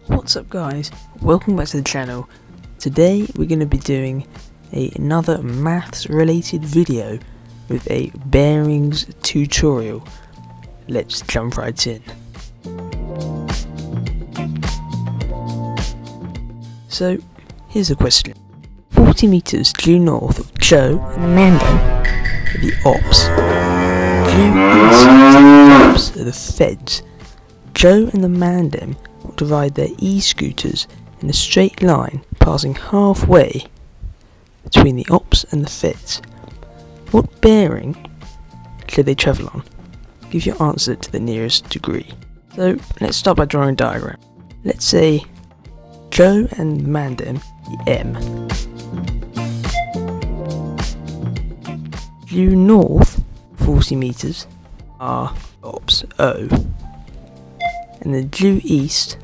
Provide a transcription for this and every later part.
What's up guys, welcome back to the channel. Today we're going to be doing another maths related video with a bearings tutorial. Let's jump right in. So here's the question. 40 meters due north of Joe and the Mandan are the ops. Due east of the ops are the feds. Joe and the Mandan will divide their e-scooters in a straight line passing halfway between the ops and the feds. What bearing should they travel on? Give your answer to the nearest degree. So let's start by drawing a diagram. Let's say Joe and Mandan the M. Due north 40 meters are ops O. And the due east,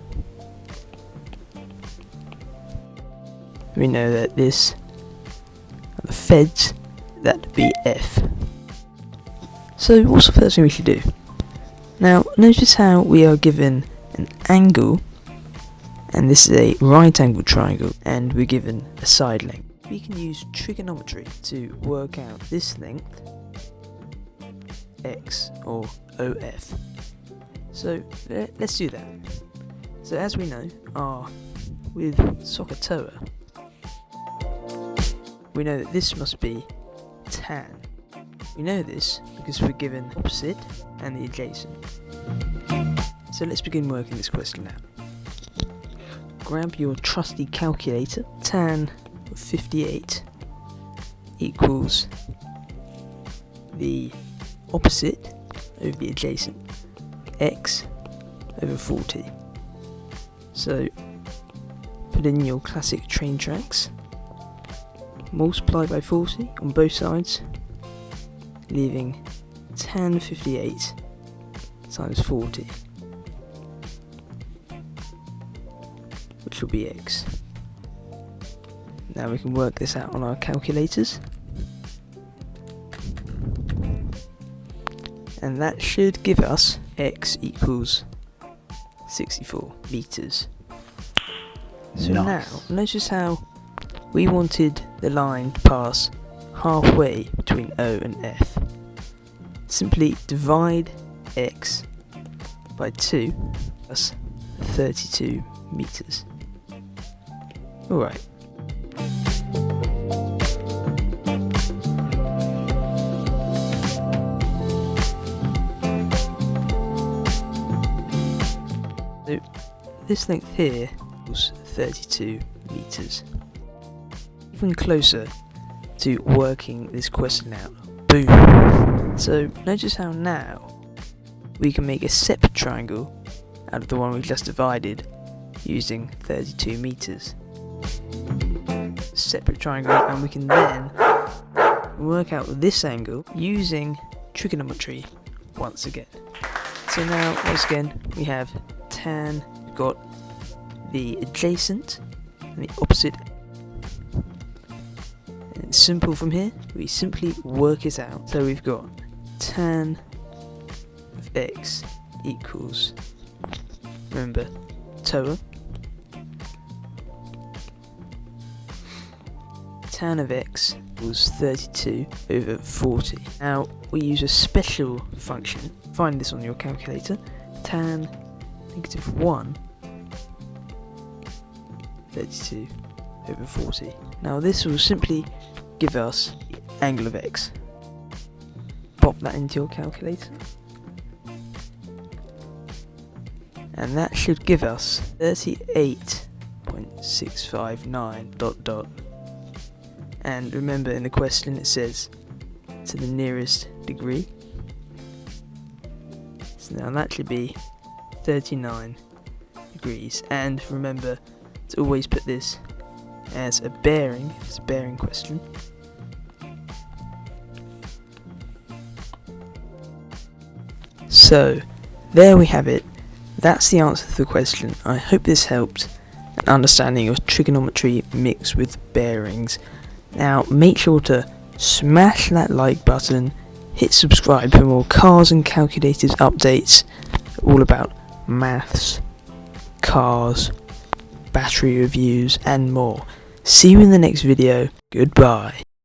we know that this are the feds, that'd be F. So what's the first thing we should do? Now notice how we are given an angle, and this is a right angle triangle, and we're given a side length. We can use trigonometry to work out this length, X or OF. So let's do that. So as we know, with SOHCAHTOA, we know that this must be tan. We know this because we're given opposite and the adjacent. So let's begin working this question out. Grab your trusty calculator. Tan of 58 equals the opposite over the adjacent, X over 40. So put in your classic train tracks, multiply by 40 on both sides, leaving tan 58 times 40, which will be X. Now we can work this out on our calculators, and that should give us X equals 64 meters. So nice. Now, notice how we wanted the line to pass halfway between O and F. Simply divide X by 2, that's 32 meters. Alright. So this length here was 32 meters. Even closer to working this question out. Boom! So notice how now we can make a separate triangle out of the one we just divided using 32 meters. Separate triangle, and we can then work out this angle using trigonometry once again. So now once again we have tan, we've got the adjacent and the opposite. And it's simple from here, we simply work it out. So we've got tan of X equals, remember, TOA. Tan of X was 32 over 40. Now we use a special function. Find this on your calculator. Tan negative 1 32 over 40. Now this will simply give us the angle of X. Pop that into your calculator, and that should give us 38.659 ... And remember, in the question it says to the nearest degree. So now that should be 39 degrees. And remember to always put this as a bearing. It's a bearing question. So there we have it. That's the answer to the question. I hope this helped an understanding of trigonometry mixed with bearings. Now make sure to smash that like button, hit subscribe for more cars and calculators updates, all about maths, cars battery reviews and more. See you in the next video. Goodbye.